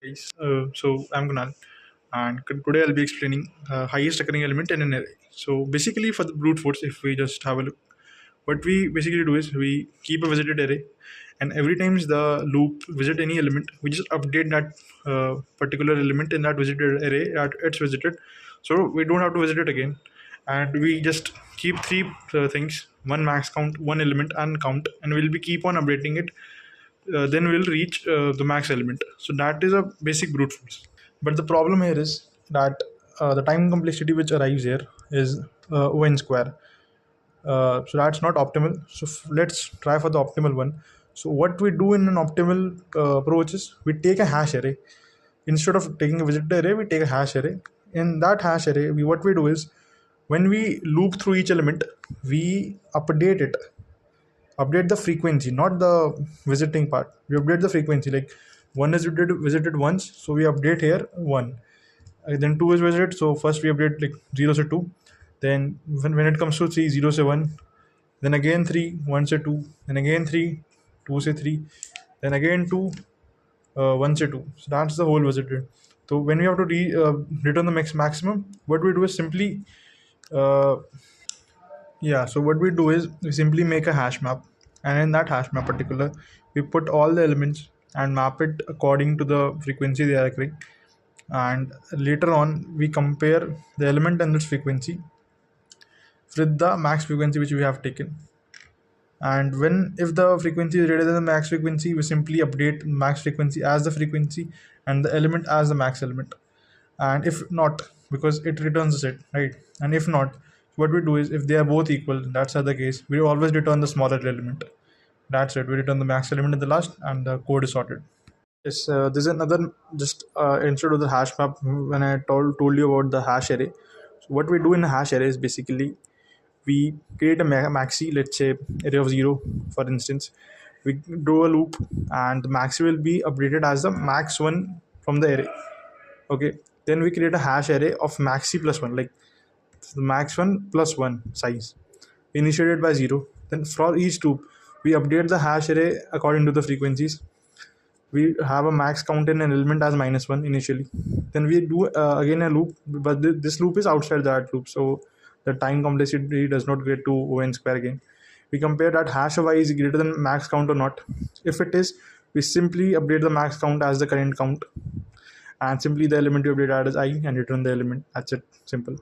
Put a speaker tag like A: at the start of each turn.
A: Guys. So I'm Kunal, and today I'll be explaining highest occurring element in an array. So basically, for the brute force, if we just have a look, what we basically do is we keep a visited array, and every time the loop visit any element, we just update that particular element in that visited array that it's visited, so we don't have to visit it again, and we just keep three things: one max count, one element, and count, and we'll be keep on updating it. Then we'll reach the max element. So that is a basic brute force. But the problem here is that the time complexity which arrives here is O(n) square. So that's not optimal. So let's try for the optimal one. So what we do in an optimal approach is we take a hash array. Instead of taking a visitor array, we take a hash array. In that hash array, what we do is when we loop through each element, we update the frequency, not the visiting part. We update the frequency, like one is visited once, so we update here one. Then two is visited, so first we update like 0 to 2. Then when it comes to 3, 0 say 1. Then again 3, 1 say 2. Then again 3, 2 say 3. Then again 2, 1 say 2. So that's the whole visited. So when we have to return the maximum, what we do is simply uh, yeah, so what we do is we simply make a hash map, and in that hash map particular, we put all the elements and map it according to the frequency they are occurring. And later on, we compare the element and its frequency with the max frequency which we have taken. And when if the frequency is greater than the max frequency, we simply update max frequency as the frequency and the element as the max element. And if not, because it returns a set, right? And if not, what we do is if they are both equal, that's the case, we always return the smaller element. That's it, we return the max element in the last, and the code is sorted. Yes, there's another, just instead of the hash map, when I told you about the hash array. So what we do in a hash array is basically we create a maxi, let's say array of 0 for instance. We do a loop, and the maxi will be updated as the max one from the array. Okay, then we create a hash array of maxi plus 1, like the max 1 plus 1 size initiated by 0. Then for each loop, we update the hash array according to the frequencies. We have a max count in an element as -1 initially. Then we do again a loop, but this loop is outside that loop, so the time complexity does not get to O(n) square again. We compare that hash of I is greater than max count or not. If it is, we simply update the max count as the current count, and simply the element we update as I and return the element. That's it, simple.